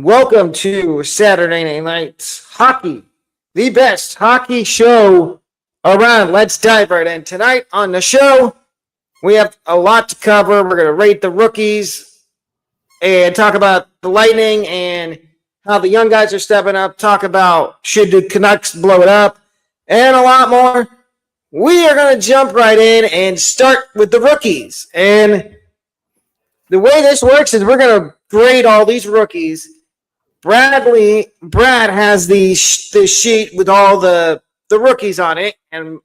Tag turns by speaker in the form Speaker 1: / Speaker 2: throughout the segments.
Speaker 1: Welcome to Saturday Night's Hockey, the best hockey show around. Let's dive right in. Tonight on the show, we have a lot to cover. We're going to rate the rookies and talk about the Lightning and how the young guys are stepping up, talk about should the Canucks blow it up, and a lot more. We are going to jump right in and start with the rookies. And the way this works is we're going to grade all these rookies. Brad has the sheet with all the rookies on it, and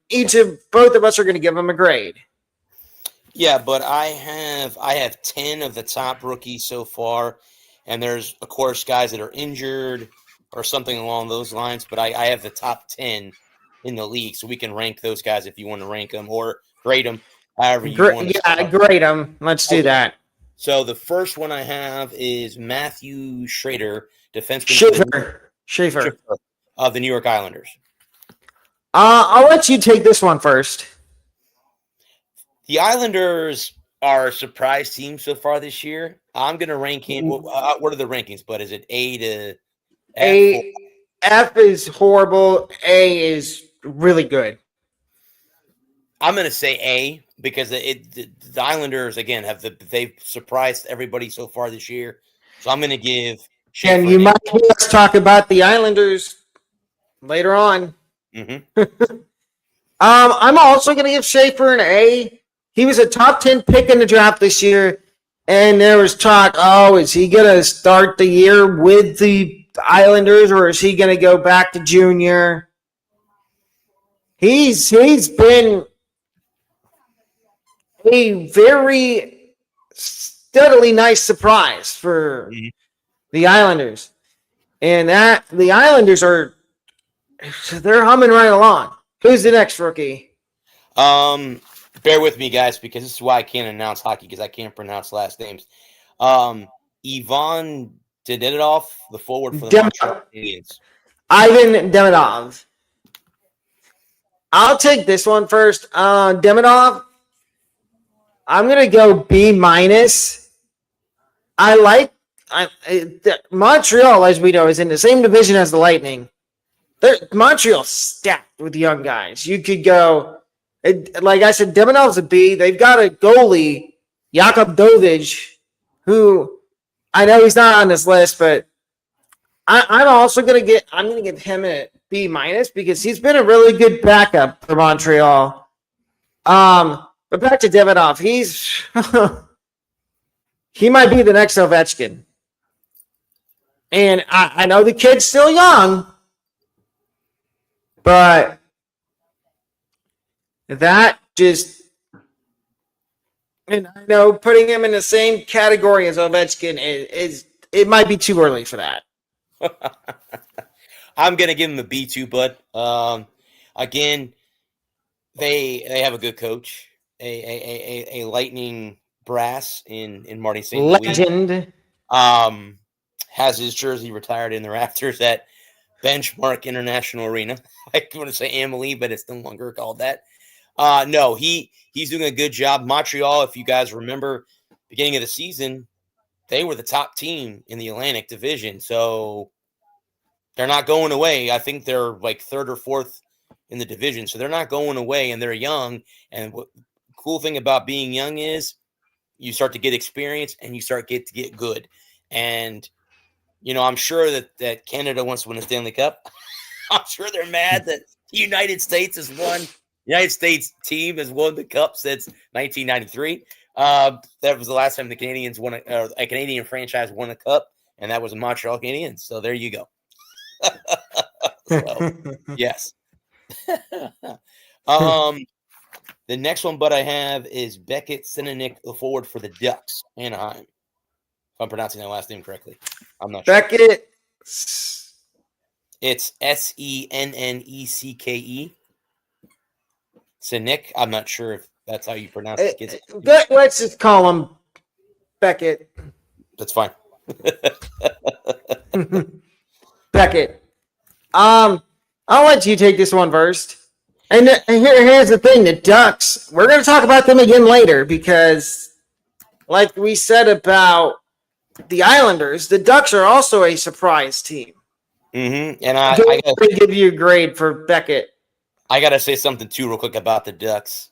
Speaker 1: both of us are going to give them a grade.
Speaker 2: Yeah, but I have 10 of the top rookies so far, and there's, of course, guys that are injured or something along those lines, but I have the top 10 in the league, so we can rank those guys if you want to rank them or grade them however you want to.
Speaker 1: Yeah, grade them. Let's do that.
Speaker 2: So the first one I have is Matthew Schrader, defenseman
Speaker 1: Schaefer
Speaker 2: of the New York Islanders.
Speaker 1: I'll let you take this one first.
Speaker 2: The Islanders are a surprise team so far this year. I'm going to rank him. What are the rankings? But is it A to F?
Speaker 1: F is horrible. A is really good.
Speaker 2: I'm going to say A because the Islanders, again, they've surprised everybody so far this year. So I'm going to give Schaefer
Speaker 1: and you might hear us talk about the Islanders later on.
Speaker 2: Mm-hmm.
Speaker 1: I'm also going to give Schaefer an A. He was a top 10 pick in the draft this year, and there was talk, is he going to start the year with the Islanders, or is he going to go back to junior? He's been a very steadily nice surprise for the Islanders. And the Islanders they're humming right along. Who's the next rookie?
Speaker 2: Bear with me, guys, because this is why I can't announce hockey, because I can't pronounce last names. Ivan Demidov, the forward for the Montreal Canadiens.
Speaker 1: Ivan Demidov. I'll take this one first. Demidov, I'm going to go B-. Montreal, as we know, is in the same division as the Lightning. Montreal's stacked with young guys. You could go, like I said, Demidov's a B. They've got a goalie, Jakub Dovich, who I know he's not on this list, but I'm also going to give him a B- because he's been a really good backup for Montreal. But back to Demidov, he might be the next Ovechkin. And I know the kid's still young, but that just, and I know putting him in the same category as Ovechkin it might be too early for that.
Speaker 2: I'm gonna give him a B2, bud. Again, they have a good coach, a Lightning brass in Marty St. Louis.
Speaker 1: Legend.
Speaker 2: Has his jersey retired in the rafters at Benchmark International Arena. I want to say Amalie, but it's no longer called that. No, he's doing a good job. Montreal, if you guys remember, beginning of the season, they were the top team in the Atlantic Division, so they're not going away. I think they're like third or fourth in the division, so they're not going away, and they're young. And the cool thing about being young is you start to get experience and you start to get good. And I'm sure that Canada wants to win a Stanley Cup. I'm sure they're mad that the United States team has won the cup since 1993. That was the last time the Canadians won a Canadian franchise won a cup, and that was the Montreal Canadiens. So there you go. So, yes. The next one, but I have is Beckett Sinanik, the forward for the Ducks, Anaheim. If I'm pronouncing that last name correctly. I'm not sure.
Speaker 1: Beckett.
Speaker 2: It's Sennecke. Sinick. I'm not sure if that's how you pronounce it.
Speaker 1: Let's just call him Beckett.
Speaker 2: That's fine.
Speaker 1: Beckett. I'll let you take this one first. And here's the thing, the Ducks, we're going to talk about them again later because, like we said about the Islanders, the Ducks are also a surprise team.
Speaker 2: Mm-hmm. And I
Speaker 1: Don't
Speaker 2: gotta,
Speaker 1: give you a grade for Beckett.
Speaker 2: I gotta say something too, real quick about the Ducks.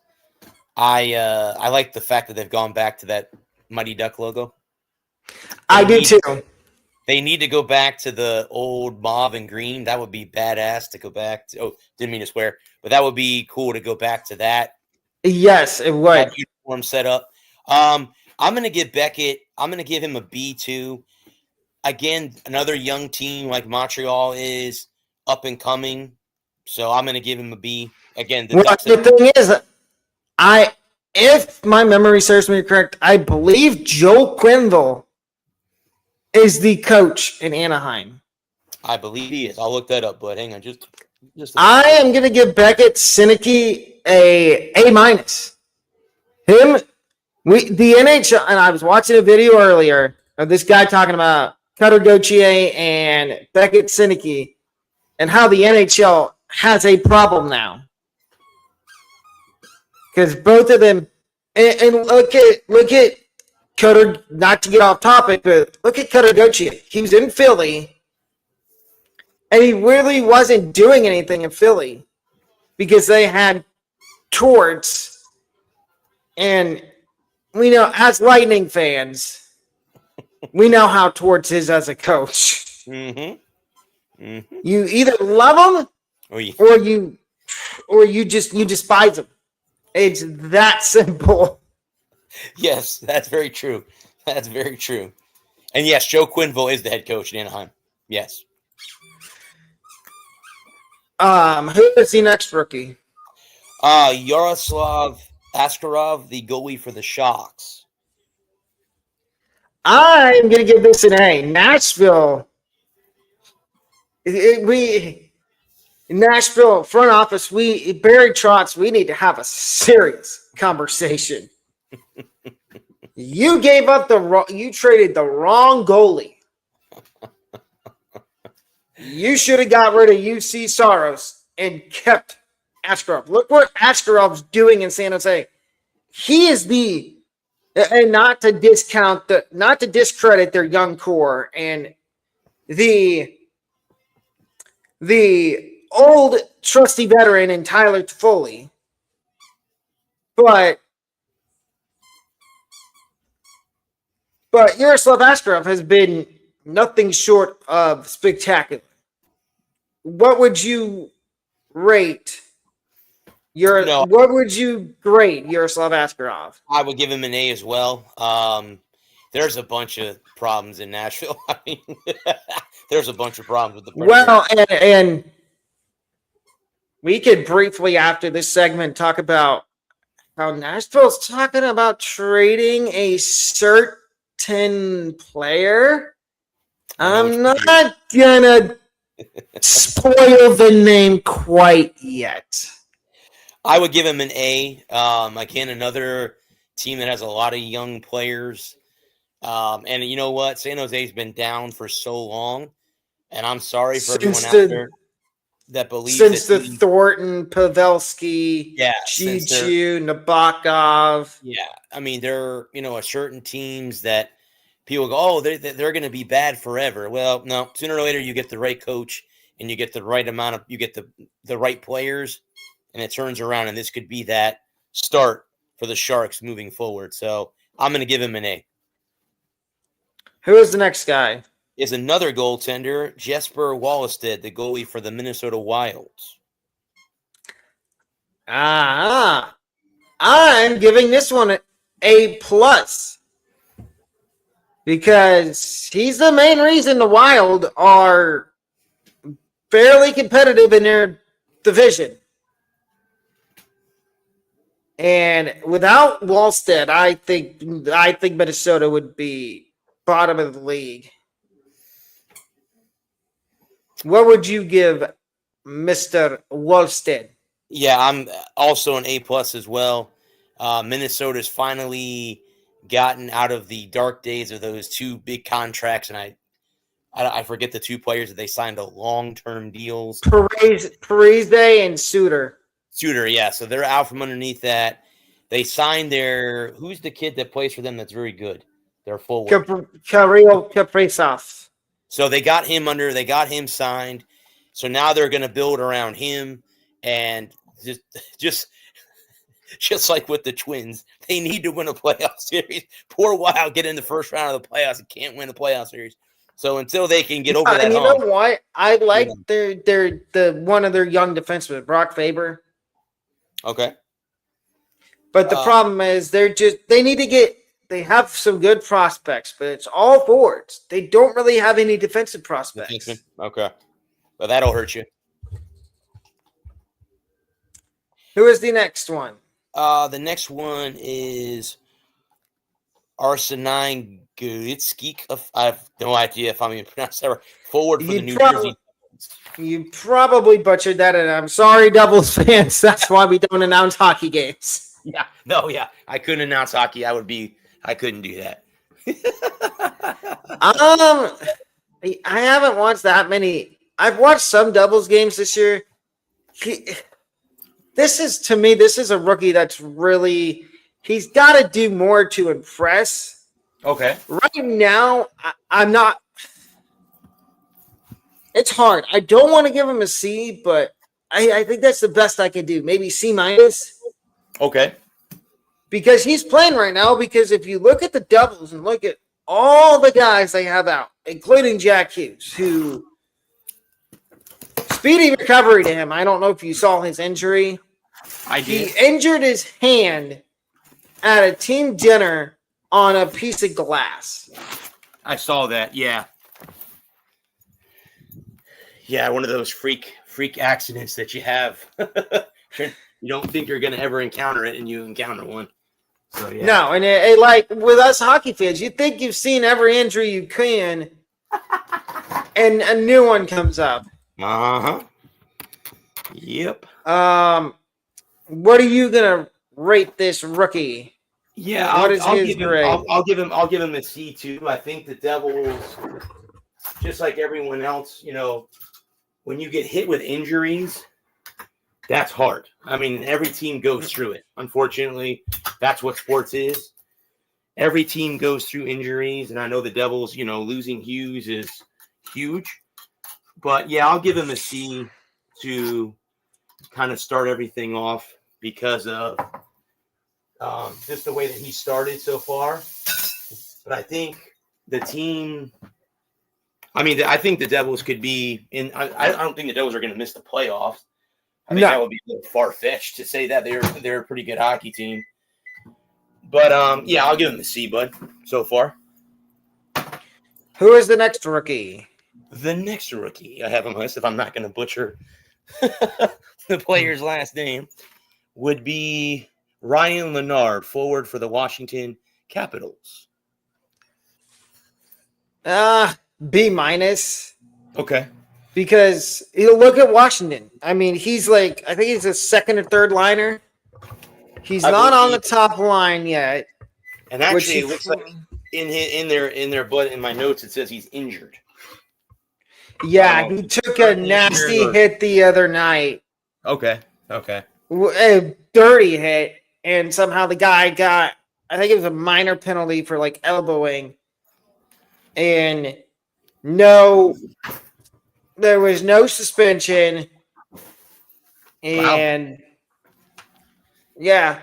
Speaker 2: I like the fact that they've gone back to that Mighty Duck logo.
Speaker 1: I do too.
Speaker 2: They need to go back to the old mauve and green. That would be badass to go back to. Oh, didn't mean to swear, but that would be cool to go back to that.
Speaker 1: Yes, it would.
Speaker 2: That uniform setup. I'm gonna give Beckett. I'm gonna give him a B2. Again, another young team like Montreal is up and coming, so I'm gonna give him a B. Again, the Ducks.
Speaker 1: The thing is, if my memory serves me correct, I believe Joe Quenneville is the coach in Anaheim.
Speaker 2: I believe he is. I'll look that up, but hang on, just.
Speaker 1: I am going to give Beckett Sinicki a minus. The NHL, and I was watching a video earlier of this guy talking about Cutter Gauthier and Beckett Sinicki and how the NHL has a problem now. Because both of them, and look at Cutter, not to get off topic, but look at Cutter Gauthier. He was in Philly, and he really wasn't doing anything in Philly because they had Torts, and we know, as Lightning fans, we know how Torts is as a coach.
Speaker 2: Mm-hmm. Mm-hmm.
Speaker 1: You either love him or you despise him. It's that simple.
Speaker 2: Yes, that's very true. That's very true. And yes, Joe Quenneville is the head coach in Anaheim. Yes.
Speaker 1: Who is the next rookie?
Speaker 2: Yaroslav Askarov, the goalie for the Sharks.
Speaker 1: I'm going to give this an A. Nashville. Nashville front office, Barry Trotz, we need to have a serious conversation. You gave up you traded the wrong goalie. You should have got rid of UC Saros and kept Askarov. Look what Askarov's doing in San Jose. He is and not to discredit their young core and the old trusty veteran in Tyler Toffoli. But Yaroslav Askarov has been nothing short of spectacular. What would you rate what would you grade Yaroslav Askarov?
Speaker 2: I would give him an A as well. There's a bunch of problems in Nashville. I mean, there's a bunch of problems with the Predators.
Speaker 1: Well, and we could briefly after this segment talk about how Nashville's talking about trading a certain player. I'm not gonna spoil the name quite yet.
Speaker 2: I would give him an A. Again, another team that has a lot of young players. And you know what? San Jose's been down for so long. And I'm sorry for everyone out there that believes
Speaker 1: since the Thornton, Pavelski, Chichu, Nabokov.
Speaker 2: Yeah. I mean, there are certain teams that people go, oh, they're going to be bad forever. Well, no, sooner or later you get the right coach and you get the right amount of, you get the right players and it turns around, and this could be that start for the Sharks moving forward. So I'm going to give him an A.
Speaker 1: Who is the next guy?
Speaker 2: Is another goaltender, Jesper Wallstedt, the goalie for the Minnesota Wilds.
Speaker 1: I'm giving this one an A+ because he's the main reason the Wild are fairly competitive in their division. And without Wallstedt, I think Minnesota would be bottom of the league. What would you give Mr. Wallstedt?
Speaker 2: Yeah, I'm also an A+ as well. Minnesota's finally gotten out of the dark days of those two big contracts, and I forget the two players that they signed to long-term deals.
Speaker 1: Parise and Suter.
Speaker 2: Suter, yeah. So they're out from underneath that. They signed who's the kid that plays for them that's very good? their forward.
Speaker 1: Kirill Kaprizov.
Speaker 2: So they got him signed. So now they're going to build around him, and just like with the Twins, they need to win a playoff series. Poor Wild get in the first round of the playoffs and can't win a playoff series. So until they can get over that
Speaker 1: and you
Speaker 2: hump,
Speaker 1: know what? I like the one of their young defensemen, Brock Faber.
Speaker 2: okay.
Speaker 1: But the problem is they have some good prospects, but it's all forwards. They don't really have any defensive prospects.
Speaker 2: Okay. Well, that'll hurt you.
Speaker 1: Who is the next one?
Speaker 2: The next one is Arsenine Guritsky. I have no idea if I'm even pronouncing that right. Forward for the New Jersey.
Speaker 1: You probably butchered that, and I'm sorry, Devils fans. That's why we don't announce hockey games.
Speaker 2: Yeah. No, yeah. I couldn't announce hockey. I couldn't do that.
Speaker 1: I haven't watched that many. I've watched some Devils games this year. This is a rookie that's really, he's got to do more to impress.
Speaker 2: Okay.
Speaker 1: Right now, I'm not. It's hard. I don't want to give him a C, but I think that's the best I can do. Maybe C-.
Speaker 2: Okay.
Speaker 1: Because he's playing right now. Because if you look at the Devils and look at all the guys they have out, including Jack Hughes, who speedy recovery to him. I don't know if you saw his injury.
Speaker 2: I did.
Speaker 1: He injured his hand at a team dinner on a piece of glass.
Speaker 2: I saw that. Yeah. Yeah, one of those freak accidents that you have. You don't think you're going to ever encounter it, and you encounter one. So, yeah.
Speaker 1: No, and it, like with us hockey fans, you think you've seen every injury you can, and a new one comes up.
Speaker 2: Uh-huh. Yep.
Speaker 1: What are you gonna rate this rookie?
Speaker 2: Yeah, I'll give him a C too. I think the Devils, just like everyone else, when you get hit with injuries, that's hard. I mean, every team goes through it. Unfortunately, that's what sports is. Every team goes through injuries, and I know the Devils, losing Hughes is huge. But, yeah, I'll give him a C to kind of start everything off because of just the way that he started so far. But I think the team – I think the Devils could be in – I don't think the Devils are going to miss the playoffs. I think that would be a little far-fetched to say that they're a pretty good hockey team. But, yeah, I'll give them a C, bud, so far.
Speaker 1: Who is the next rookie?
Speaker 2: The next rookie I have on my list, if I'm not going to butcher the player's last name, would be Ryan Leonard, forward for the Washington Capitals.
Speaker 1: B-.
Speaker 2: Okay.
Speaker 1: Because you look at Washington. I mean, he's like, I think he's a second or third liner. He's not on the top line yet.
Speaker 2: And actually, it looks like in my notes it says he's injured.
Speaker 1: Yeah, he took a nasty hit the other night.
Speaker 2: Okay.
Speaker 1: A dirty hit, and somehow the guy got, I think it was a minor penalty for like elbowing. And there was no suspension. And yeah.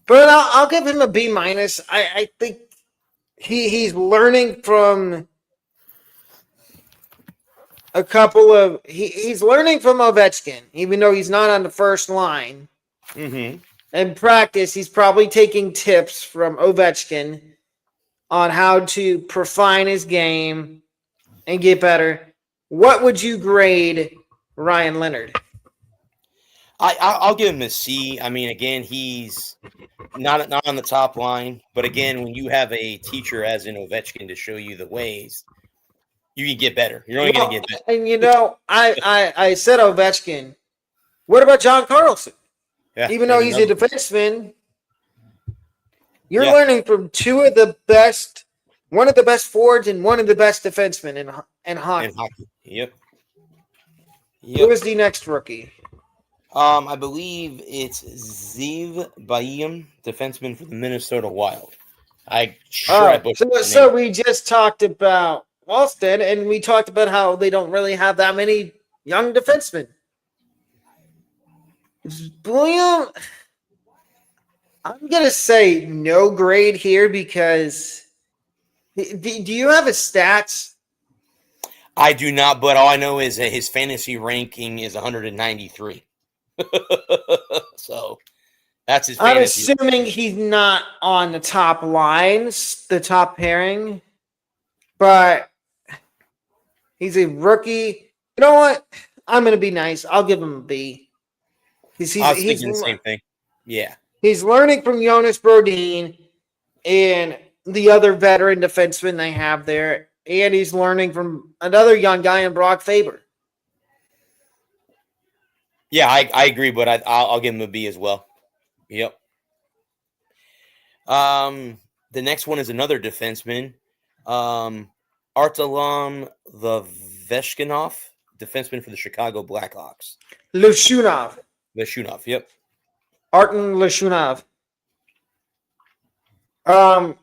Speaker 1: But I'll give him a B-. I think he's learning from a couple of he's learning from Ovechkin, even though he's not on the first line.
Speaker 2: Mm-hmm.
Speaker 1: In practice, he's probably taking tips from Ovechkin on how to refine his game and get better. What would you grade Ryan Leonard?
Speaker 2: I'll give him a C. I mean, again, he's not on the top line, but again, when you have a teacher as in Ovechkin to show you the ways, you can get better. You're only going to get better.
Speaker 1: And I said Ovechkin. What about John Carlson?
Speaker 2: Yeah,
Speaker 1: even though he's a defenseman, you're learning from one of the best forwards and one of the best defensemen in hockey.
Speaker 2: Yep.
Speaker 1: Who is the next rookie?
Speaker 2: I believe it's Ziv Bayam, defenseman for the Minnesota Wild. I
Speaker 1: Oh,
Speaker 2: butchered
Speaker 1: so
Speaker 2: the name.
Speaker 1: so we just talked about Walston, and we talked about how they don't really have that many young defensemen. William, I'm gonna say no grade here because do you have his stats?
Speaker 2: I do not, but all I know is that his fantasy ranking is 193. So that's his
Speaker 1: I'm
Speaker 2: fantasy.
Speaker 1: assuming he's not on the top lines, the top pairing, but he's a rookie. You know what? I'm gonna be nice. I'll give him a B because
Speaker 2: I was thinking the same thing. Yeah.
Speaker 1: he's learning from Jonas Brodin and the other veteran defenseman they have there, and he's learning from another young guy in Brock Faber.
Speaker 2: Yeah, I agree, but I'll give him a B as well. Yep. The next one is another defenseman, Artelam Veshkinov, defenseman for the Chicago Blackhawks.
Speaker 1: Lushunov,
Speaker 2: Veshunov, yep.
Speaker 1: Artem Lushunov. Um,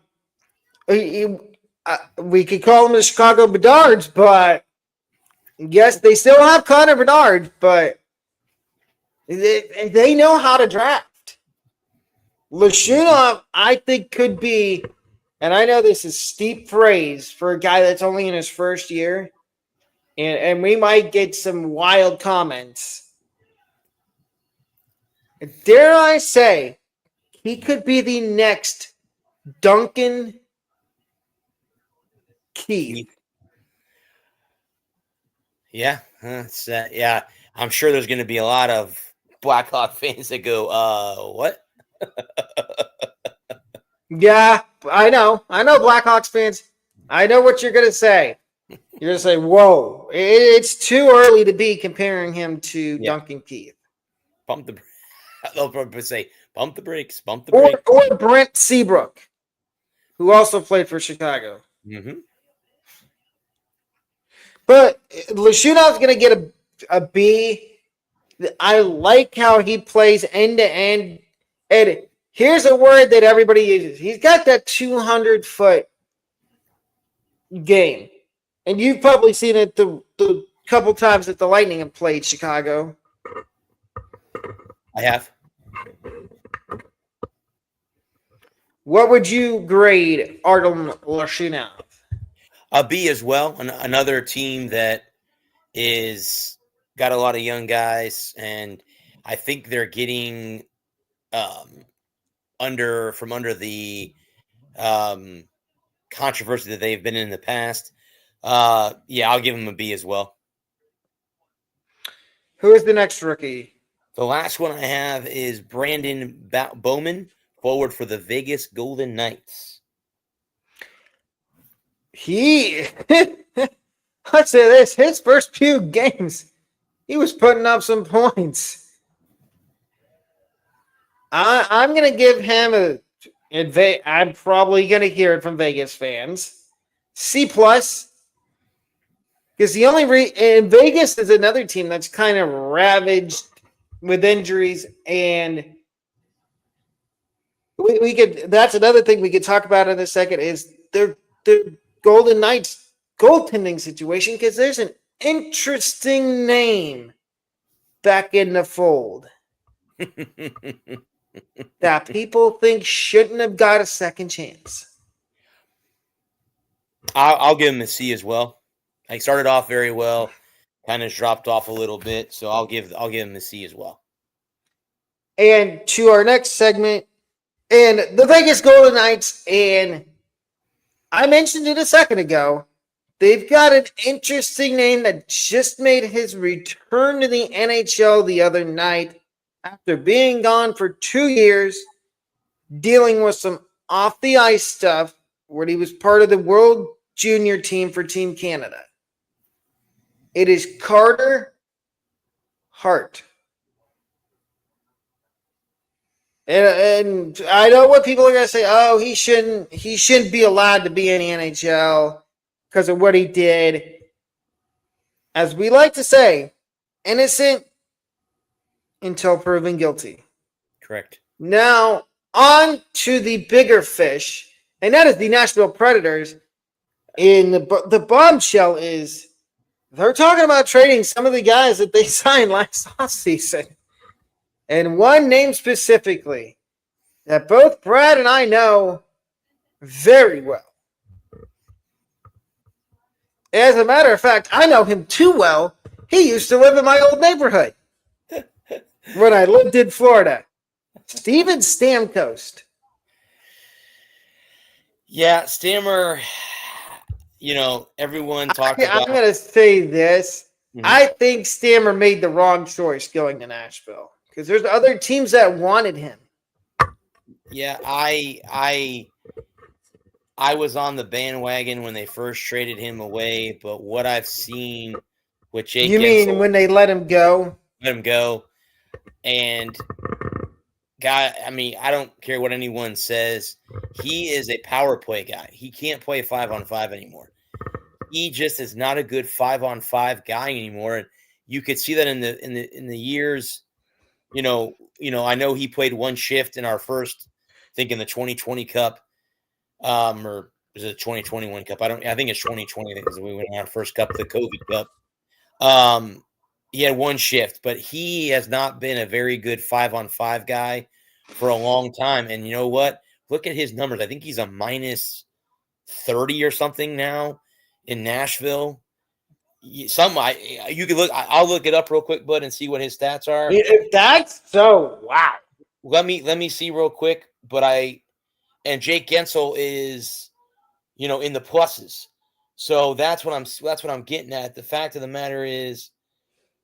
Speaker 1: we could call him the Chicago Bedards, but yes, they still have Connor Bedard, but they know how to draft. Lushunov, I think, could be, and I know this is steep praise for a guy that's only in his first year, and we might get some wild comments. Dare I say, he could be the next Duncan Keith.
Speaker 2: Yeah, yeah. I'm sure there's going to be a lot of Blackhawk fans that go, what?
Speaker 1: Yeah, I know. Blackhawks fans. I know what you're going to say. You're going to say, whoa, it's too early to be comparing him to Duncan Keith.
Speaker 2: Pump the They'll probably say, pump the brakes,
Speaker 1: Or Brent Seabrook, who also played for Chicago.
Speaker 2: Mm-hmm.
Speaker 1: But Lashunov's going to get a B. I like how he plays end to end. And here's a word that everybody uses. He's got that 200-foot game. And you've probably seen it the couple times that the Lightning have played Chicago.
Speaker 2: I have.
Speaker 1: What would you grade Artem Lashunov?
Speaker 2: A B as well. Another team that is got a lot of young guys, and I think they're getting under the controversy that they've been in the past. Yeah, I'll give them a B as well.
Speaker 1: Who is the next rookie?
Speaker 2: The last one I have is Brandon Bowman, forward for the Vegas Golden Knights.
Speaker 1: Let's say this, his first few games, he was putting up some points. I'm going to give him I'm probably going to hear it from Vegas fans. C+. Because the only and Vegas is another team that's kind of ravaged with injuries, and we could. That's another thing we could talk about in a second. Is their Golden Knights goaltending situation, because there's an interesting name back in the fold that people think shouldn't have got a second chance.
Speaker 2: I'll give him a C as well. He started off very well, kind of dropped off a little bit, so I'll give him a C as well.
Speaker 1: And to our next segment, and the Vegas Golden Knights, and I mentioned it a second ago, they've got an interesting name that just made his return to the NHL the other night after being gone for 2 years, dealing with some off the ice stuff, where he was part of the World Junior team for Team Canada. It is Carter Hart. And I know what people are going to say. Oh, he shouldn't be allowed to be in the NHL because of what he did. As we like to say, innocent until proven guilty.
Speaker 2: Correct.
Speaker 1: Now, on to the bigger fish. and that is the Nashville Predators. And the bombshell is they're talking about trading some of the guys that they signed last offseason. And one name specifically that both Brad and I know very well. As a matter of fact, I know him too well. He used to live in my old neighborhood when I lived in Florida. Steven Stamkos.
Speaker 2: Yeah, Stammer, everyone talked
Speaker 1: I'm
Speaker 2: about.
Speaker 1: going to say this.
Speaker 2: Mhm.
Speaker 1: I think Stammer made the wrong choice going to Nashville because there's other teams that wanted him.
Speaker 2: Yeah, I was on the bandwagon when they first traded him away, but what I've seen with Jake
Speaker 1: You mean when they let him go?
Speaker 2: let him go, and I don't care what anyone says. He is a power play guy. He can't play 5-on-5 anymore. He just is not a good 5-on-5 guy anymore. And you could see that in the years. I know he played one shift in our first, I think in the 2020 Cup, or was it 2021 Cup? I think it's 2020 because we went on our first Cup, the COVID Cup. He had one shift, but he has not been a very good 5-on-5 guy for a long time. And you know what? Look at his numbers. I think he's a minus 30 or something now in Nashville. You can look. I'll look it up real quick, bud, and see what his stats are.
Speaker 1: If that's so, wow.
Speaker 2: Let me see real quick. And Jake Gensel is, in the pluses. So that's what I'm getting at. The fact of the matter is,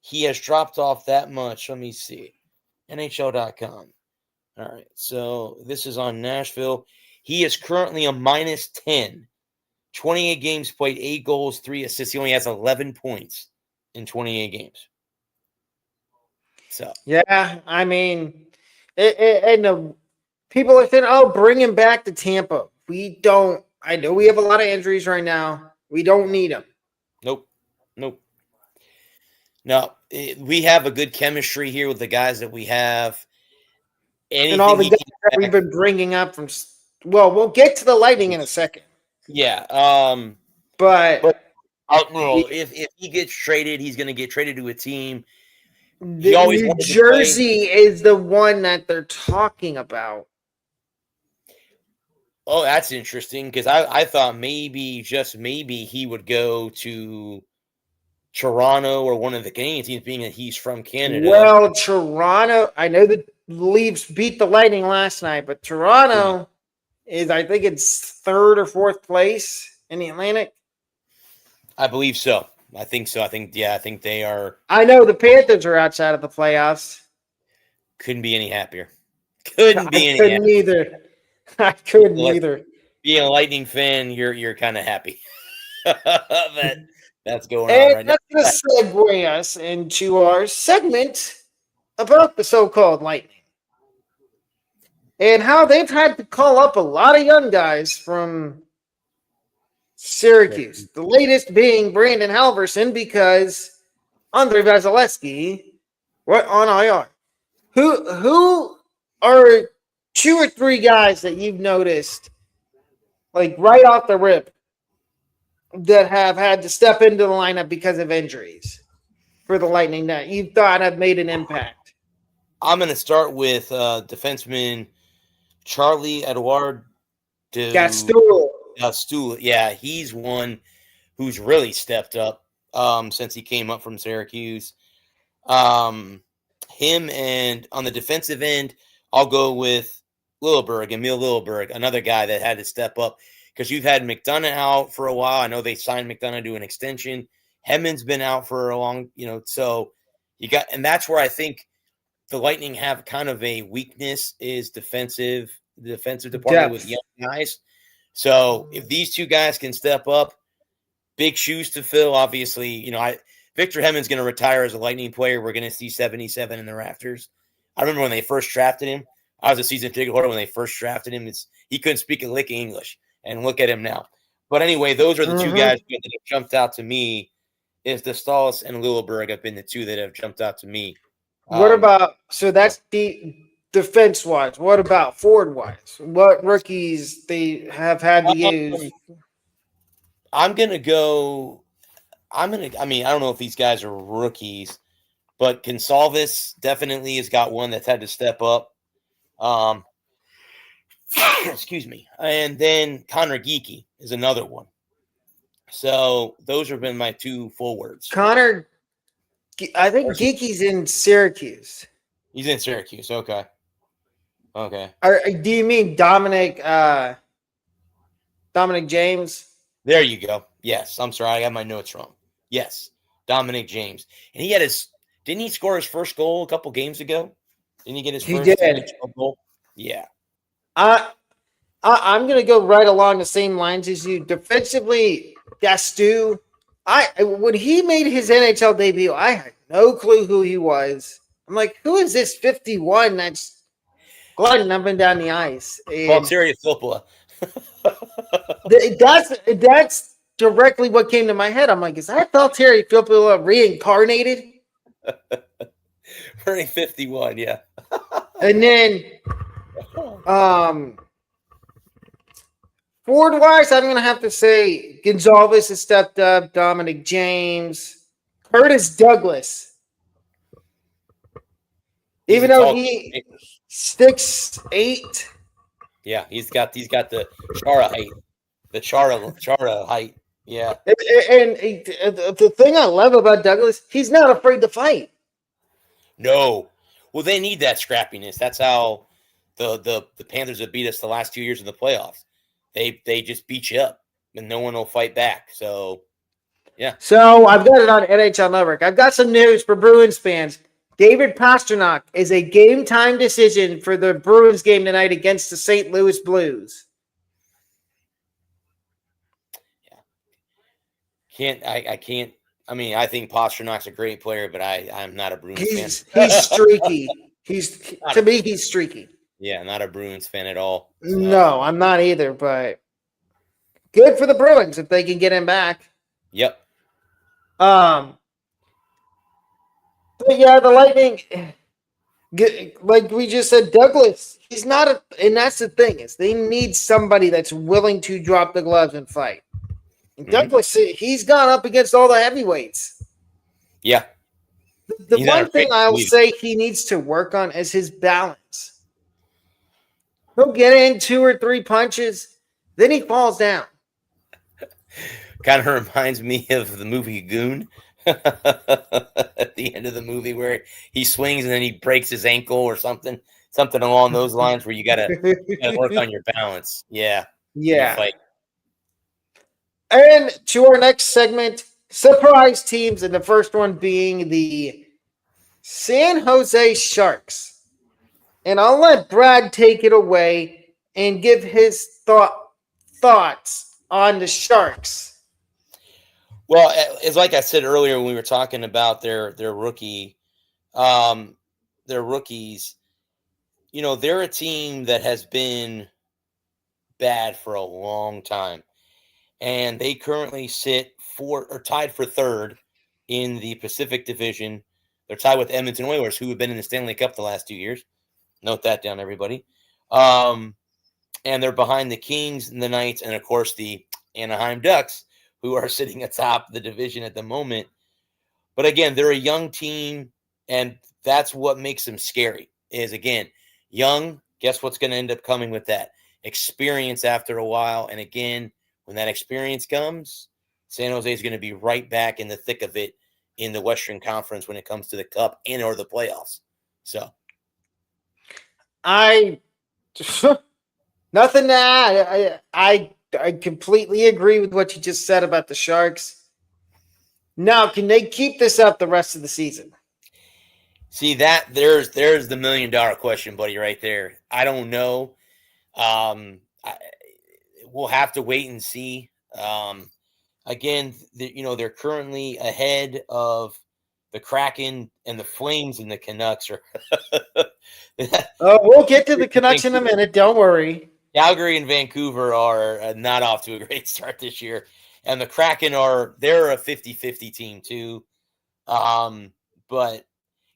Speaker 2: he has dropped off that much. Let me see. NHL.com. All right. So this is on Nashville. He is currently a minus 10. 28 games played, 8 goals, 3 assists. He only has 11 points in 28 games. So
Speaker 1: yeah, I mean, people are saying, "Oh, bring him back to Tampa." We don't. I know we have a lot of injuries right now. We don't need him.
Speaker 2: Nope. No, we have a good chemistry here with the guys that we have.
Speaker 1: And all the guys that we've been bringing up from. Well, we'll get to the Lightning in a second.
Speaker 2: Yeah.
Speaker 1: But
Speaker 2: if he gets traded, he's going to get traded to a team.
Speaker 1: New Jersey is the one that they're talking about.
Speaker 2: Oh, that's interesting because I thought maybe, just maybe, he would go to Toronto or one of the Canadian teams, being that he's from Canada.
Speaker 1: Well, Toronto, I know the Leafs beat the Lightning last night, but Toronto is, I think it's 3rd or 4th place in the Atlantic.
Speaker 2: I believe so. I think so. I think they are.
Speaker 1: I know the Panthers are outside of the playoffs.
Speaker 2: Couldn't be any happier. Couldn't be any happier.
Speaker 1: Either. I couldn't either.
Speaker 2: Being a Lightning fan, you're kind of happy that's going on right now.
Speaker 1: That's going to segue us into our segment about the so-called Lightning and how they've had to call up a lot of young guys from Syracuse. The latest being Brandon Halverson because Andrei Vasilevsky went on IR. Who are 2 or 3 guys that you've noticed, like right off the rip, that have had to step into the lineup because of injuries for the Lightning that you thought have made an impact?
Speaker 2: I'm going to start with defenseman Charlie Edouard Gastoul. Yeah, he's one who's really stepped up since he came up from Syracuse. Him, and on the defensive end, I'll go with Emil Lilleberg, another guy that had to step up because you've had McDonough out for a while. I know they signed McDonough to an extension. Hedman's been out for a long, so and that's where I think the Lightning have kind of a weakness is the defensive department with young guys. So if these 2 guys can step up, big shoes to fill. Obviously, Victor Hedman's going to retire as a Lightning player. We're going to see 77 in the rafters. I remember when they first drafted him. I was a season ticket holder when they first drafted him. He couldn't speak a lick of English, and look at him now. But anyway, those are the 2 guys that have jumped out to me. Is the Stallis and Lilleberg have been the 2 that have jumped out to me.
Speaker 1: What about, so that's the defense-wise? What about forward-wise? What rookies they have had to use?
Speaker 2: I'm gonna go. I mean, I don't know if these guys are rookies, but Gonsalves definitely has got one that's had to step up. Excuse me. And then Connor Geeky is another one. So those have been my two forwards.
Speaker 1: Connor, I think Geeky's in Syracuse.
Speaker 2: He's in Syracuse. Okay.
Speaker 1: Do you mean Dominic James?
Speaker 2: There you go. Yes. I'm sorry. I got my notes wrong. Yes. Dominic James. And he had didn't he score his first goal a couple games ago? Didn't he get his first NHL goal? Yeah.
Speaker 1: I'm going to go right along the same lines as you. Defensively, Gastu, when he made his NHL debut, I had no clue who he was. I'm like, who is this 51 that's gliding up and down the ice?
Speaker 2: Valtteri Filppula.
Speaker 1: That's directly what came to my head. I'm like, is that Valtteri Filppula reincarnated?
Speaker 2: Wearing 51, yeah.
Speaker 1: And then, forward-wise, I'm going to have to say Gonsalves has stepped up, Dominic James, Curtis Douglas. Even though he 6'8".
Speaker 2: Yeah, he's got the Chara height. The Chara height. Yeah.
Speaker 1: And the thing I love about Douglas, he's not afraid to fight.
Speaker 2: No. Well, they need that scrappiness. That's how the Panthers have beat us the last 2 years in the playoffs. They just beat you up, and no one will fight back. So, yeah.
Speaker 1: So I've got it on NHL Network. I've got some news for Bruins fans. David Pastrnak is a game-time decision for the Bruins game tonight against the St. Louis Blues.
Speaker 2: Yeah. I can't. I mean, I think Pasternak's a great player, but I'm not a Bruins
Speaker 1: fan. He's streaky. To me, he's streaky.
Speaker 2: Yeah, not a Bruins fan at all.
Speaker 1: So. No, I'm not either, but good for the Bruins if they can get him back.
Speaker 2: Yep.
Speaker 1: But yeah, the Lightning, like we just said, Douglas, he's not and that's the thing, is they need somebody that's willing to drop the gloves and fight. And Douglas, he's gone up against all the heavyweights.
Speaker 2: Yeah.
Speaker 1: The one thing I'll say he needs to work on is his balance. He'll get in 2 or 3 punches, then he falls down.
Speaker 2: Kind of reminds me of the movie Goon. At the end of the movie where he swings and then he breaks his ankle or something along those lines, where you gotta work on your balance. Yeah.
Speaker 1: And to our next segment, surprise teams, and the first one being the San Jose Sharks. And I'll let Brad take it away and give his thoughts on the Sharks.
Speaker 2: Well, it's like I said earlier when we were talking about their rookies. You know, they're a team that has been bad for a long time, and they currently sit tied for third in the Pacific Division. They're tied with Edmonton Oilers, who have been in the Stanley Cup the last 2 years. Note that down, everybody. And they're behind the Kings and the Knights, and of course the Anaheim Ducks, who are sitting atop the division at the moment. But again, they're a young team, and that's what makes them scary, is, again, young. Guess what's going to end up coming with that? Experience after a while. And again, when that experience comes, San Jose is going to be right back in the thick of it in the Western Conference when it comes to the Cup and or the playoffs. So
Speaker 1: nothing to add. I completely agree with what you just said about the Sharks. Now, can they keep this up the rest of the season?
Speaker 2: See, that there's the $1 million question, buddy, right there. I don't know. We'll have to wait and see. Again, they're currently ahead of the Kraken and the Flames, and the Canucks are.
Speaker 1: We'll get to the Canucks in a minute. Don't worry.
Speaker 2: Calgary and Vancouver are not off to a great start this year. And the Kraken they're a 50-50 team too. But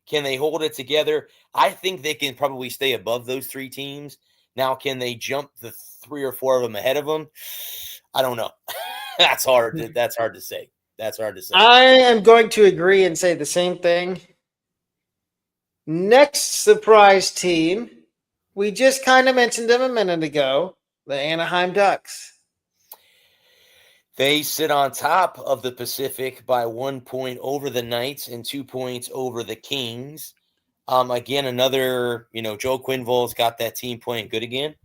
Speaker 2: Can they hold it together? I think they can probably stay above those 3 teams. Now, can they jump the 3 or 4 of them ahead of them? I don't know. That's hard to say. That's hard to say.
Speaker 1: I am going to agree and say the same thing. Next surprise team, we just kind of mentioned them a minute ago, the Anaheim Ducks.
Speaker 2: They sit on top of the Pacific by 1 point over the Knights and 2 points over the Kings. Again, another, Joe Quenneville's got that team playing good again.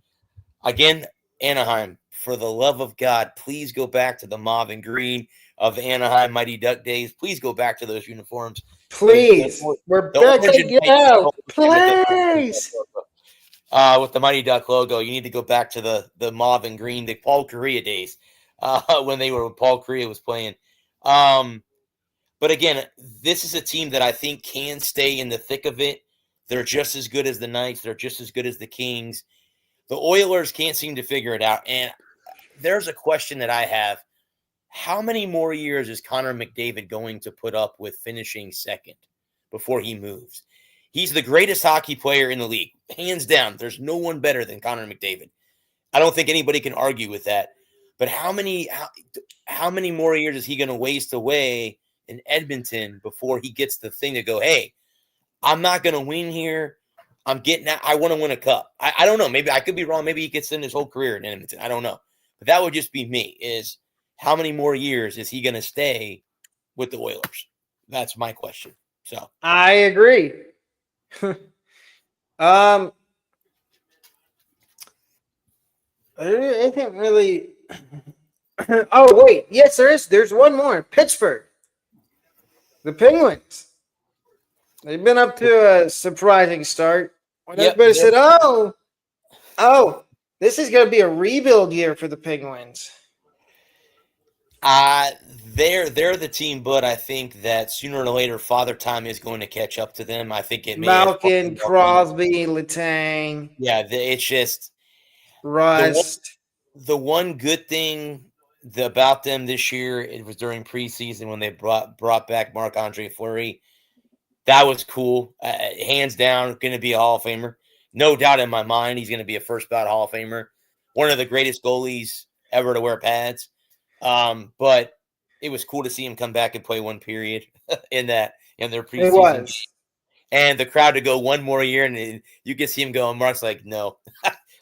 Speaker 2: Again, Anaheim, for the love of God, please go back to the mauve and green of the Anaheim Mighty Duck days. Please go back to those uniforms.
Speaker 1: Please. We're back to go. Please.
Speaker 2: With the Mighty Duck logo, you need to go back to the mauve and green, the Paul Kariya days, when Paul Kariya was playing. But again, this is a team that I think can stay in the thick of it. They're just as good as the Knights. They're just as good as the Kings. The Oilers can't seem to figure it out. And there's a question that I have. How many more years is Connor McDavid going to put up with finishing second before he moves? He's the greatest hockey player in the league. Hands down. There's no one better than Connor McDavid. I don't think anybody can argue with that. But how many more years is he going to waste away in Edmonton before he gets the thing to go, hey, I'm not going to win here. I want to win a cup. I don't know. Maybe I could be wrong. Maybe he gets in his whole career in Edmonton. I don't know. But that would just be me, is how many more years is he going to stay with the Oilers? That's my question. So
Speaker 1: I agree. I think really. Oh wait, yes, there is. There's one more. Pittsburgh, the Penguins. They've been up to a surprising start. When everybody said, "Oh, this is going to be a rebuild year for the Penguins."
Speaker 2: They're the team, but I think that sooner or later, Father Time is going to catch up to them. I think it may.
Speaker 1: Malkin, Crosby, Letang.
Speaker 2: Yeah, it's just
Speaker 1: Rust.
Speaker 2: The one good thing about them this year, it was during preseason when they brought back Marc-Andre Fleury. That was cool. Hands down, going to be a Hall of Famer. No doubt in my mind, he's going to be a first ballot Hall of Famer. One of the greatest goalies ever to wear pads. But it was cool to see him come back and play one period in their preseason. It was. And the crowd to go one more year, and you can see him go, and Mark's like, no,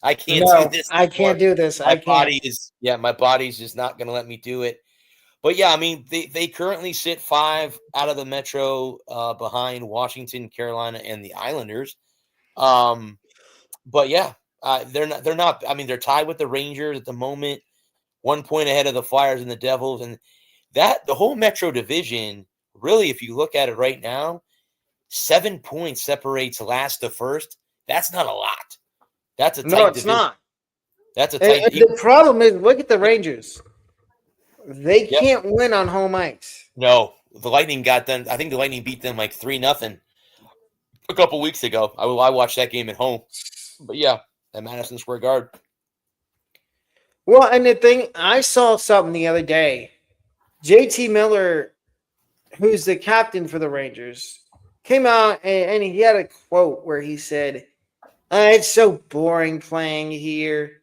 Speaker 2: I can't do this.
Speaker 1: I can't do this.
Speaker 2: My body's just not going to let me do it. But yeah, I mean, they currently sit 5 out of the Metro behind Washington, Carolina, and the Islanders. But yeah, they're not. I mean, they're tied with the Rangers at the moment, 1 point ahead of the Flyers and the Devils, and the whole Metro division. Really, if you look at it right now, 7 points separates last to first. That's not a lot. That's a tight division. No, it's not. That's a tight.
Speaker 1: The problem is, look at the Rangers. They can't win on home ice.
Speaker 2: No, the Lightning got them. I think the Lightning beat them like 3-0 a couple weeks ago. I watched that game at home. But yeah, at Madison Square Garden.
Speaker 1: Well, and the thing, I saw something the other day. JT Miller, who's the captain for the Rangers, came out and he had a quote where he said, "It's so boring playing here."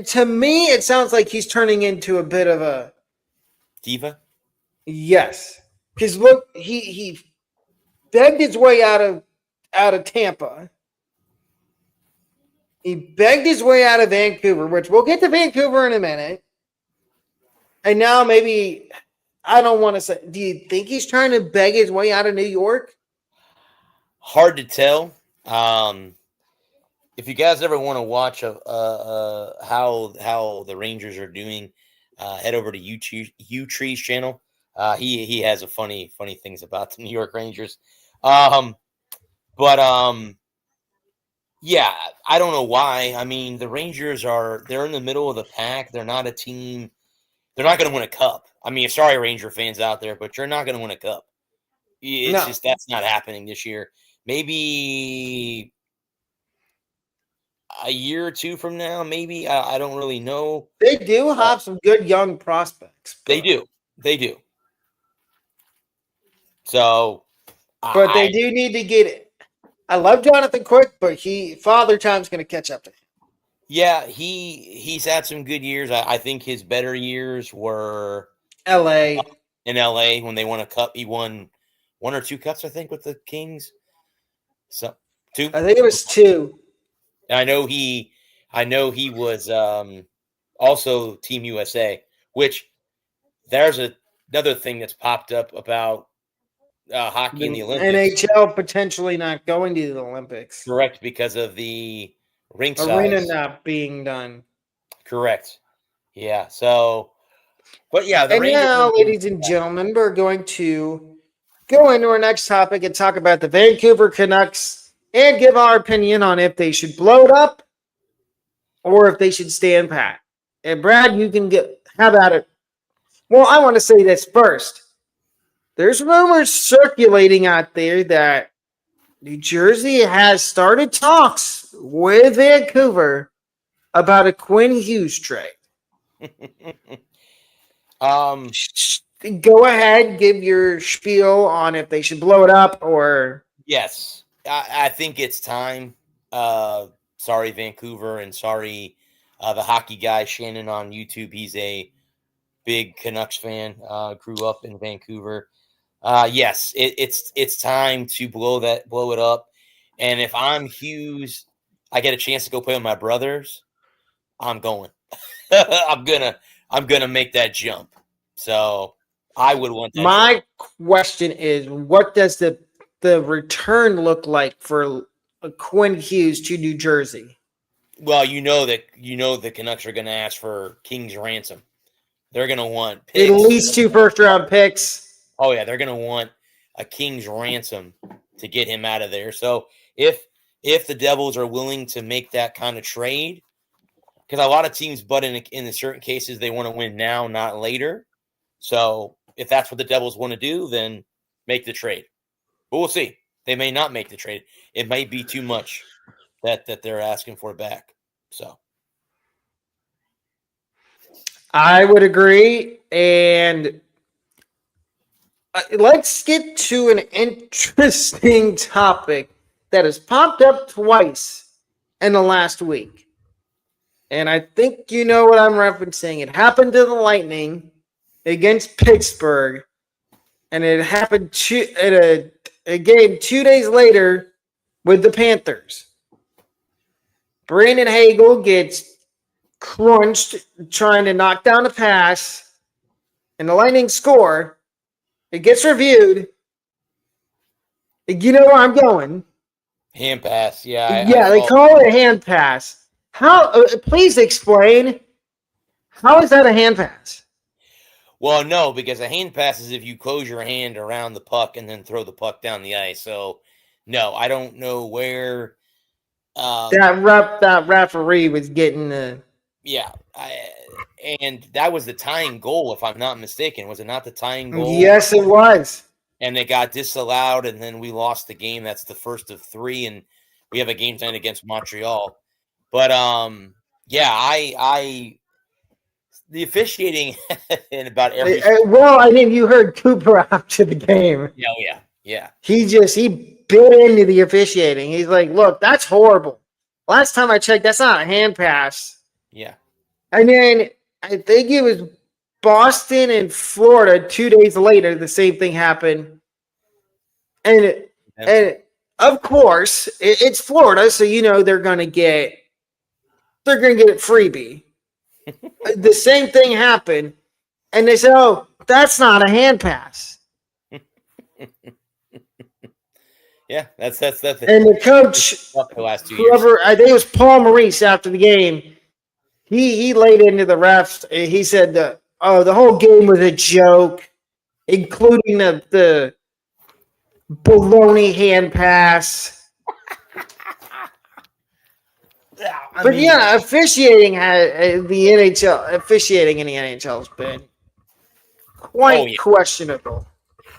Speaker 1: To me, it sounds like he's turning into a bit of a
Speaker 2: diva.
Speaker 1: Yes, because look, he begged his way out of Tampa. He begged his way out of Vancouver, which we'll get to Vancouver in a minute. And now maybe, I don't want to say, do you think he's trying to beg his way out of New York?
Speaker 2: Hard to tell. If you guys ever want to watch how the Rangers are doing, head over to U-Tree's channel. He has a funny things about the New York Rangers. Yeah, I don't know why. I mean, the Rangers they're in the middle of the pack. They're not a team. They're not going to win a cup. I mean, sorry, Ranger fans out there, but you're not going to win a cup. It's just, that's not happening this year. Maybe a year or two from now, maybe. I don't really know.
Speaker 1: They do have some good young prospects.
Speaker 2: They do. So,
Speaker 1: But they do need to get it. I love Jonathan Quick, but Father Time's going to catch up to him.
Speaker 2: Yeah, he's had some good years. I think his better years were
Speaker 1: L.A.
Speaker 2: In LA when they won a cup. He won 1 or 2 cups, I think, with the Kings. So 2.
Speaker 1: I think it was 2.
Speaker 2: I know he was also Team USA, which there's another thing that's popped up about hockey in the Olympics.
Speaker 1: NHL potentially not going to the Olympics.
Speaker 2: Correct, because of the rink
Speaker 1: Arena
Speaker 2: size.
Speaker 1: not being done.
Speaker 2: Correct. Yeah. So, but yeah, the
Speaker 1: And
Speaker 2: Rangers.
Speaker 1: now, ladies and gentlemen, we're going to go into our next topic and talk about the Vancouver Canucks and give our opinion on if they should blow it up or if they should stand pat. And Brad, you can how about it? Well, I want to say this first. There's rumors circulating out there that New Jersey has started talks with Vancouver about a Quinn Hughes trade. Go ahead, give your spiel on if they should blow it up or.
Speaker 2: Yes, I think it's time. Sorry, Vancouver, and sorry, the hockey guy Shannon on YouTube. He's a big Canucks fan. Grew up in Vancouver. Yes, it's time to blow it up. And if I'm Hughes, I get a chance to go play with my brothers. I'm going. I'm gonna make that jump. So I would want that.
Speaker 1: My question is, what does the return look like for Quinn Hughes to New Jersey?
Speaker 2: Well, the Canucks are going to ask for King's ransom. They're going to want
Speaker 1: picks. At least 2 first-round picks.
Speaker 2: Oh yeah, they're going to want a King's ransom to get him out of there. So if the Devils are willing to make that kind of trade, because a lot of teams, but in certain cases, they want to win now, not later. So if that's what the Devils want to do, then make the trade. But we'll see. They may not make the trade. It might be too much that they're asking for back. So
Speaker 1: I would agree. And let's get to an interesting topic that has popped up twice in the last week. And I think you know what I'm referencing. It happened to the Lightning against Pittsburgh. And it happened at a game 2 days later with the Panthers. Brandon Hagel gets crunched trying to knock down a pass. And the Lightning score. It gets reviewed. You know where I'm going.
Speaker 2: Hand pass, yeah.
Speaker 1: They call it a hand pass. How? Please explain. How is that a hand pass?
Speaker 2: Well, no, because a hand pass is if you close your hand around the puck and then throw the puck down the ice. So, no, I don't know where
Speaker 1: that referee was getting the.
Speaker 2: Yeah, and that was the tying goal, if I'm not mistaken. Was it not the tying goal?
Speaker 1: Yes, it was.
Speaker 2: And it got disallowed, and then we lost the game. That's the first of 3, and we have a game tonight against Montreal. But the officiating in about every.
Speaker 1: Well, I think you heard Cooper after the game.
Speaker 2: Yeah.
Speaker 1: He bit into the officiating. He's like, "Look, that's horrible. Last time I checked, that's not a hand pass."
Speaker 2: Yeah. And
Speaker 1: then I think it was Boston and Florida 2 days later. The same thing happened, and of course it's Florida, so they're gonna get it freebie. The same thing happened, and they said, "Oh, that's not a hand pass."
Speaker 2: Yeah, that's
Speaker 1: and the coach,
Speaker 2: the last 2
Speaker 1: years. I think it was Paul Maurice after the game. He laid into the refs. He said the whole game was a joke, including the baloney hand pass. Officiating officiating in the NHL has been quite questionable.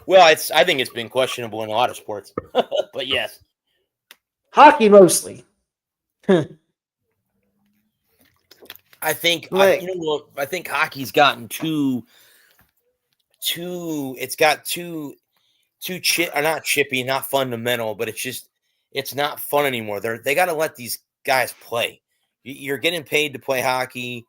Speaker 2: Well, I think it's been questionable in a lot of sports, but yes,
Speaker 1: hockey mostly.
Speaker 2: I think I think hockey's gotten too. It's got too. too not chippy, not fundamental, but it's not fun anymore. They got to let these guys play. You're getting paid to play hockey.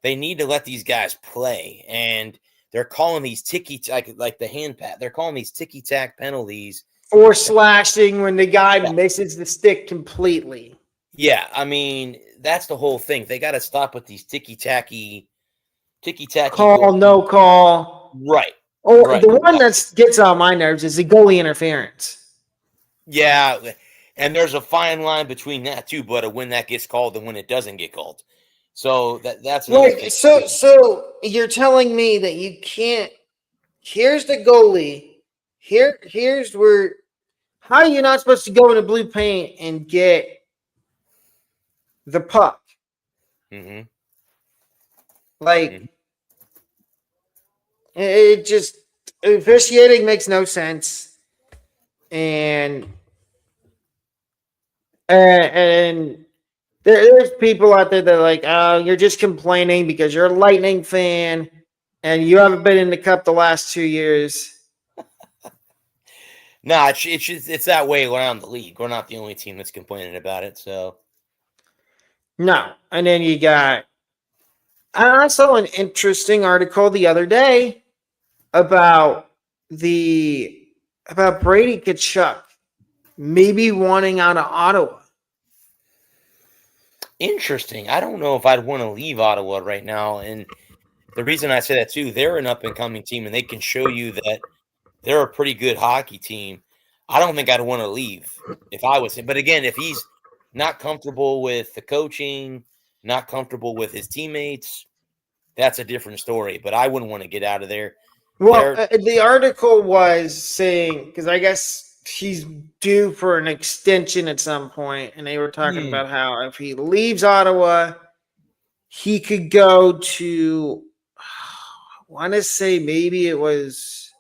Speaker 2: They need to let these guys play, and they're calling these like the hand pat. They're calling these ticky tack penalties
Speaker 1: or slashing when the guy misses the stick completely.
Speaker 2: Yeah, I mean that's the whole thing. They got to stop with these ticky tacky
Speaker 1: call, no call.
Speaker 2: Right.
Speaker 1: Or
Speaker 2: right.
Speaker 1: the one that gets on my nerves is the goalie interference.
Speaker 2: Yeah, and there's a fine line between that too, but when that gets called and when it doesn't get called. So that's another thing.
Speaker 1: So you're telling me that you can't. Here's the goalie. Here's where. How are you not supposed to go into blue paint and get the puck?
Speaker 2: Mm-hmm.
Speaker 1: Like, it just officiating makes no sense, and there's people out there that are like, oh, you're just complaining because you're a Lightning fan and you haven't been in the cup the last 2 years.
Speaker 2: No, it's that way around the league. We're not the only team that's complaining about it. So
Speaker 1: no, and then you got. I saw an interesting article the other day about Brady Tkachuk maybe wanting out of Ottawa.
Speaker 2: Interesting. I don't know if I'd want to leave Ottawa right now, and the reason I say that too, they're an up and coming team, and they can show you that they're a pretty good hockey team. I don't think I'd want to leave if I was him. But again, if he's not comfortable with the coaching, not comfortable with his teammates, that's a different story. But I wouldn't want to get out of there.
Speaker 1: Well, the article was saying, because I guess he's due for an extension at some point, and they were talking about how if he leaves Ottawa, he could go to, I want to say maybe it was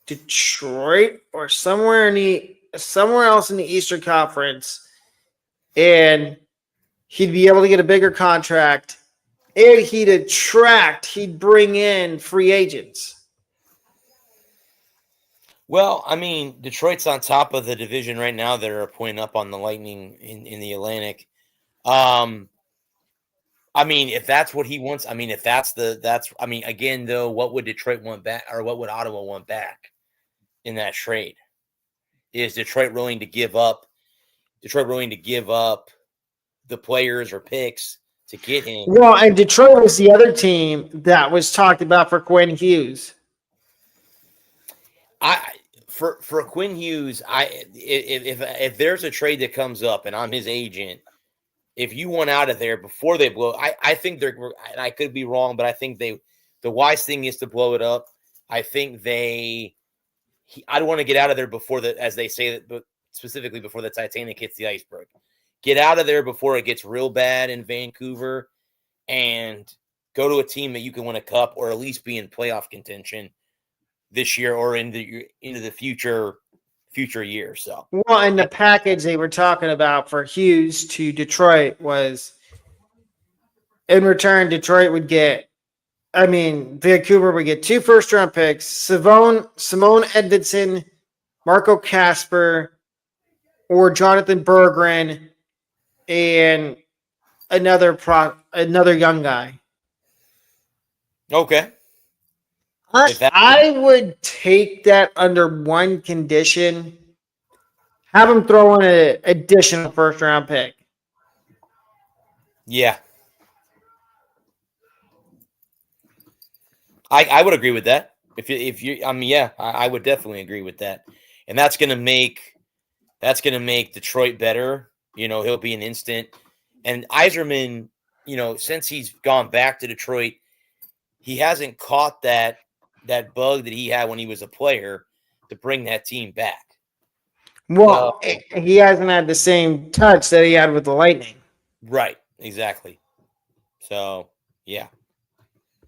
Speaker 1: Detroit or somewhere else in the Eastern Conference, and he'd be able to get a bigger contract, and he'd bring in free agents.
Speaker 2: Well, I mean, Detroit's on top of the division right now. They're a point up on the Lightning in the Atlantic. I mean, if that's what he wants, I mean, again, though, what would Detroit want back, or what would Ottawa want back in that trade? Is Detroit willing to give up? The players or picks to get him?
Speaker 1: Well, and Detroit was the other team that was talked about for Quinn Hughes.
Speaker 2: For Quinn Hughes, if there's a trade that comes up and I'm his agent, if you want out of there before they blow, I think they're. And I could be wrong, but I think the wise thing is to blow it up. I think I'd want to get out of there before as they say that, but specifically before the Titanic hits the iceberg. Get out of there before it gets real bad in Vancouver, and go to a team that you can win a cup or at least be in playoff contention this year or into the future years. So,
Speaker 1: well, and the package they were talking about for Hughes to Detroit was, in return, Vancouver would get 2 first-round picks, Simone Edvidson, Marco Casper, or Jonathan Berggren, and another young guy.
Speaker 2: Okay.
Speaker 1: I would take that under one condition. Have him throw in an additional first-round pick.
Speaker 2: Yeah. I would agree with that. I would definitely agree with that. And that's going to make Detroit better. He'll be an instant. And Yzerman, since he's gone back to Detroit, he hasn't caught that bug that he had when he was a player to bring that team back.
Speaker 1: Well, he hasn't had the same touch that he had with the Lightning.
Speaker 2: Right, exactly. So, yeah.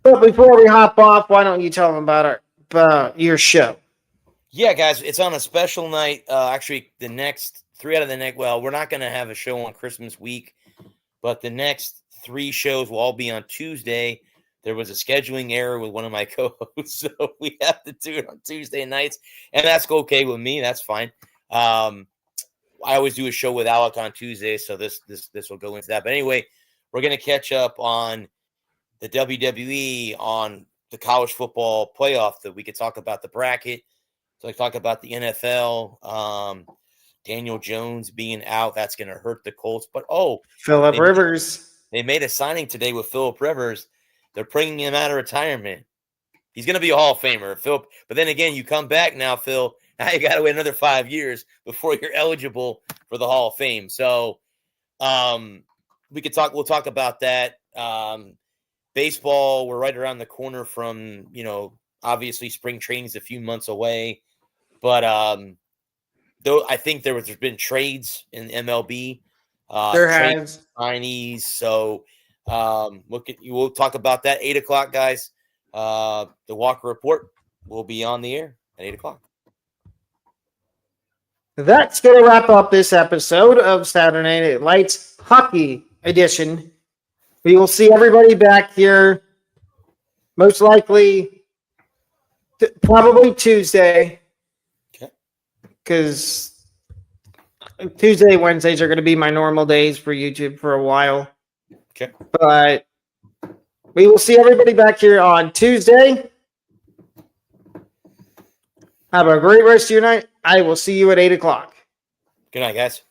Speaker 1: But before we hop off, why don't you tell them about your show?
Speaker 2: Yeah, guys, it's on a special night. Actually, the next 3 out of the next. Well, we're not going to have a show on Christmas week, but the next 3 shows will all be on Tuesday. there was a scheduling error with one of my co-hosts, so we have to do it on Tuesday nights, and that's okay with me. That's fine. I always do a show with Alec on Tuesday, so this will go into that. But anyway, we're gonna catch up on the WWE, on the college football playoff. That we could talk about the bracket. So I talk about the NFL. Daniel Jones being out, that's gonna hurt the Colts. But
Speaker 1: Phillip Rivers.
Speaker 2: They made a signing today with Phillip Rivers. They're bringing him out of retirement. He's going to be a Hall of Famer, Phil. But then again, you come back now, Phil. Now you got to wait another 5 years before you're eligible for the Hall of Fame. So, we could talk. We'll talk about that. Baseball, we're right around the corner from, obviously spring training's a few months away. But though I think there's been trades in MLB.
Speaker 1: There has
Speaker 2: signees. So we'll talk about that 8 o'clock, guys. The Walker Report will be on the air at 8 o'clock.
Speaker 1: That's going to wrap up this episode of Saturday Night Lights Hockey Edition. We will see everybody back here most likely probably Tuesday.
Speaker 2: Okay.
Speaker 1: Because Tuesday, Wednesdays are going to be my normal days for YouTube for a while.
Speaker 2: Okay.
Speaker 1: But we will see everybody back here on Tuesday. Have a great rest of your night. I will see you at 8 o'clock.
Speaker 2: Good night, guys.